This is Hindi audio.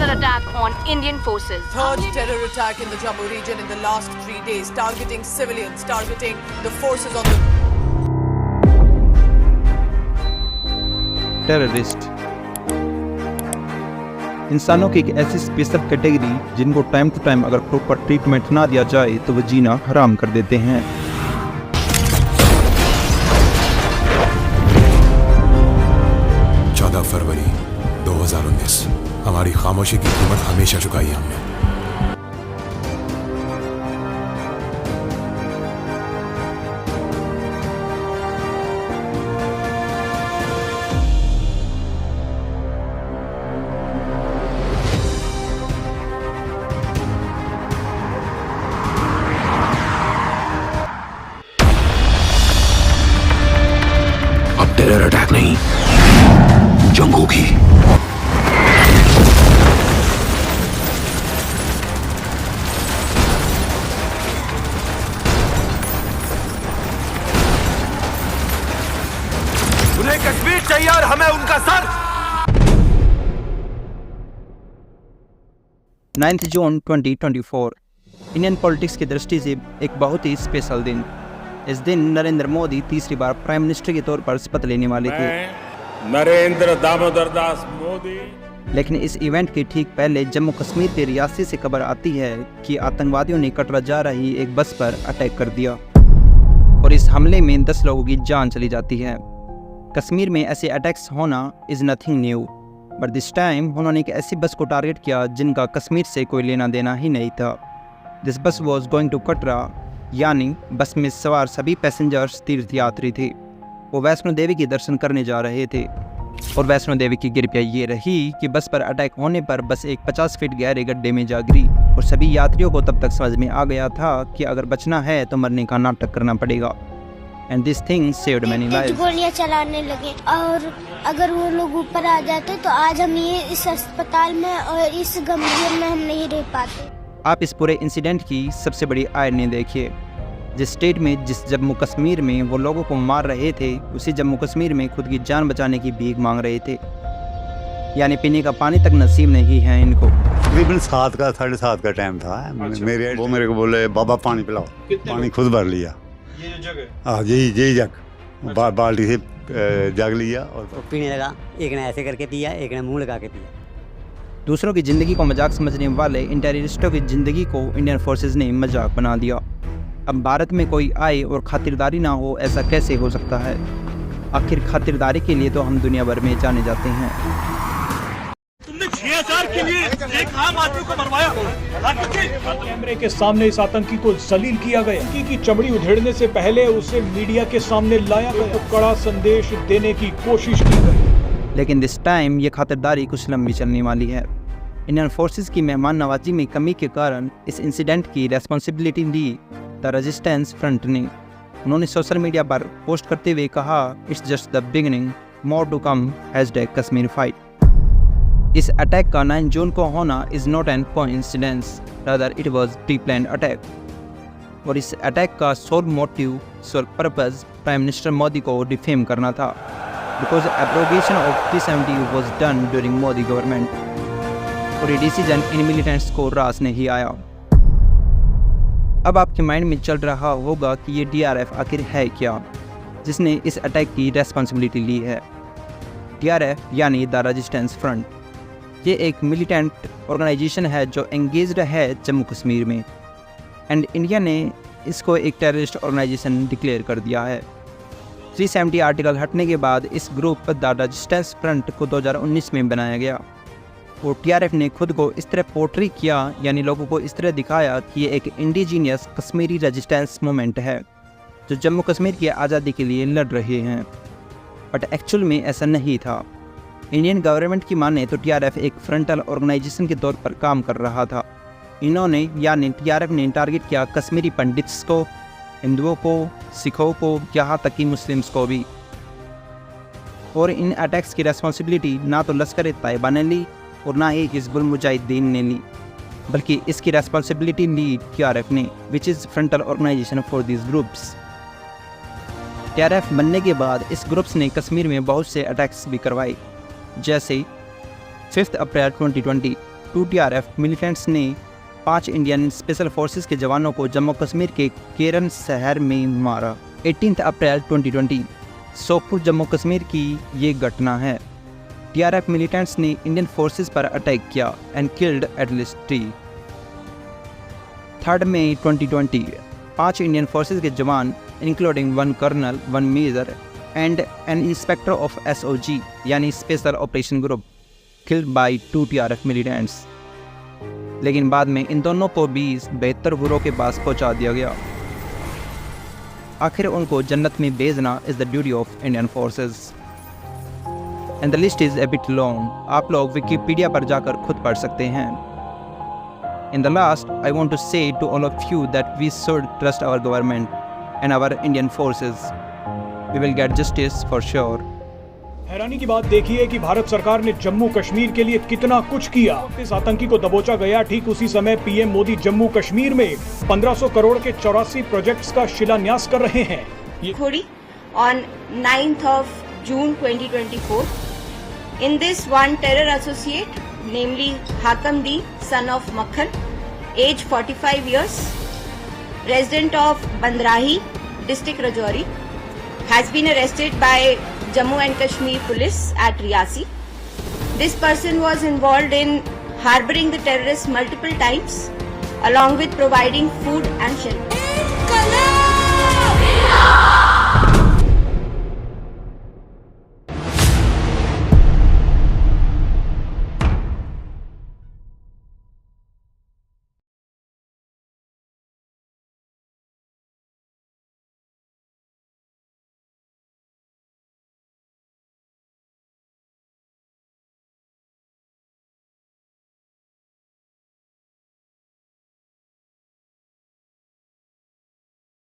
terror attack on Indian forces. Third terror attack in the Jammu region in the last 3 days, targeting civilians, targeting the forces on the... terrorist इंसानों की एक ऐसी स्पेशल कैटेगरी जिनको टाइम टू टाइम अगर प्रॉपर ट्रीटमेंट ना दिया जाए तो वो जीना हराम कर देते हैं। 14 फरवरी 2019 हमारी खामोशी की कीमत हमेशा चुकाई है हमने। अब टेरर अटैक नहीं, जंग होगी। उन्हें कश्मीर चाहिए और हमें उनका सर। 9 जून 2024 इंडियन पॉलिटिक्स की दृष्टि से एक बहुत ही स्पेशल दिन। इस दिन नरेंद्र मोदी तीसरी बार प्राइम मिनिस्टर के तौर पर शपथ लेने वाले थे। नरेंद्र दामोदर दास मोदी। लेकिन इस इवेंट के ठीक पहले जम्मू कश्मीर के रियासी से खबर आती है कि आतंकवादियों ने कटरा जा रही एक बस पर अटैक कर दिया और इस हमले में 10 लोगों की जान चली जाती है। कश्मीर में ऐसे अटैक्स होना is nothing new, but this time उन्होंने एक ऐसी बस को टारगेट किया जिनका कश्मीर से कोई लेना देना ही नहीं था। दिस बस वॉज गोइंग टू कटरा, यानी बस में सवार सभी पैसेंजर्स तीर्थयात्री थे। वो वैष्णो देवी के दर्शन करने जा रहे थे और वैष्णो देवी की कृपया ये रही कि बस पर अटैक होने पर बस एक 50 फीट गहरे गड्ढे में जा गिरी और सभी यात्रियों को तब तक समझ में आ गया था कि अगर बचना है तो मरने का नाटक करना पड़ेगा। And this thing saved many lives. गोलियां चलाने लगे और अगर वो लोग ऊपर आ जाते तो आज हम ये इस अस्पताल में और इस गंभीर में हम नहीं रह पाते। आप इस पूरे इंसिडेंट की सबसे बड़ी आयरनी देखिए। जिस स्टेट में, जिस जम्मू कश्मीर में वो लोगों को मार रहे थे, उसी जम्मू कश्मीर में खुद की जान बचाने की भीख मांग रहे थे, यानी पीने का पानी तक नसीब नहीं है इनको। तकरीबन 7 का टाइम था। मेरे को बोले बाबा पानी पिलाओ, पानी खुद भर लिया। ये जो जग है, हाँ यही जग बाल्टी से जग लिया और पीने लगा। एक ने ऐसे करके पिया, एक ने मुंह लगा के पिया। दूसरों की ज़िंदगी को मजाक समझने वाले इन टेररिस्टों की ज़िंदगी को इंडियन फोर्सेस ने मजाक बना दिया। अब भारत में कोई आए और खातिरदारी ना हो, ऐसा कैसे हो सकता है? आखिर खातिरदारी के लिए तो हम दुनिया भर में जाने जाते हैं। तुमने 6000 के लिए एक आम आदमी को मरवाया। कैमरे के सामने इस आतंकी को जलील किया गया, की चमड़ी उधेड़ने से पहले उसे मीडिया के सामने लाया गया तो कड़ा संदेश देने की कोशिश की गई। लेकिन दिस टाइम ये खातिरदारी कुछ लंबी चलने वाली है। इंडियन फोर्सेस की मेहमान नवाजी में कमी के कारण इस इंसिडेंट की रेस्पॉन्सिबिलिटी ली द रेजिस्टेंस फ्रंट ने। उन्होंने सोशल मीडिया पर पोस्ट करते हुए कहा, it's just the beginning, more to come, #Kashmir fight. इस अटैक का 9 जून को होना is not an coincidence, rather it was pre planned attack. और इस अटैक का sole motive, sole purpose prime minister Modi को डिफेम करना था, because abrogation of 370 was done during Modi government. और ये डिसीजन इन मिलिटेंट्स को रास नहीं आया। अब आपके माइंड में चल रहा होगा कि ये DRF आखिर है क्या, जिसने इस अटैक की रेस्पॉन्सिबिलिटी ली है। DRF यानी द रेजिस्टेंस फ्रंट, ये एक मिलिटेंट ऑर्गेनाइजेशन है जो एंगेज्ड है जम्मू कश्मीर में, एंड इंडिया ने इसको एक टेररिस्ट ऑर्गेनाइजेशन डिक्लेयर कर दिया है। 370 आर्टिकल हटने के बाद इस ग्रुप द रेजिस्टेंस फ्रंट को 2019 में बनाया गया और TRF ने खुद को इस तरह पोर्ट्री किया, यानी लोगों को इस तरह दिखाया कि ये एक इंडिजीनियस कश्मीरी रेजिस्टेंस मूवमेंट है जो जम्मू कश्मीर की आज़ादी के लिए लड़ रहे हैं। बट एक्चुअल में ऐसा नहीं था। इंडियन गवर्नमेंट की माने तो TRF एक फ्रंटल ऑर्गेनाइजेशन के तौर पर काम कर रहा था। इन्होंने यानी TRF ने टारगेट किया कश्मीरी पंडित्स को, हिंदुओं को, सिखों को, यहाँ तक कि मुस्लिम्स को भी। और इन अटैक्स की रेस्पॉन्सिबिलिटी ना तो लश्कर तैयबा ने ली और ना ही हिजबुल मुजाहिदीन ने ली, बल्कि इसकी रेस्पॉन्सिबिलिटी ली TRF ने, which is frontal organisation for this groups. TRF बनने के बाद इस ग्रुप्स ने कश्मीर में बहुत से अटैक्स भी करवाए, जैसे 5 अप्रैल 2020 2TRF मिलिटेंट्स ने 5 इंडियन स्पेशल फोर्सेस के जवानों को जम्मू कश्मीर के केरन शहर में मारा। 18 अप्रैल 2020 सोपुर जम्मू कश्मीर की ये घटना है। TRF मिलिटेंट्स ने इंडियन फोर्सेस पर अटैक किया एंड किल्ड एट लीस्ट 3। 3 मई 2020 5 इंडियन फोर्सेस के जवान including 1 colonel, 1 major and an inspector of SOG यानी special operation group killed by 2TRF militants. लेकिन बाद में इन दोनों को भी 72 गुरों के पास पहुंचा दिया गया। आखिर उनको जन्नत में भेजना is the duty of Indian forces and the list is a bit long. आप लोग विकिपीडिया पर जाकर खुद पढ़ सकते हैं। In the last, I want to say to all of you that we should trust our government and our Indian forces. We will get justice for sure. हैरानी की बात देखिए कि भारत सरकार ने जम्मू कश्मीर के लिए कितना कुछ किया। इस आतंकी को दबोचा गया, ठीक उसी समय पीएम मोदी जम्मू कश्मीर में 1500 करोड़ के 84 प्रोजेक्ट्स का शिलान्यास कर रहे हैं। Khori on 9th of June 2024. In this, one terror associate, namely Hakam D, son of Makhan, age 45 years, resident of Bandrahi, district Rajouri, has been arrested by Jammu and Kashmir police at Riyasi. This person was involved in harboring the terrorists multiple times, along with providing food and shelter.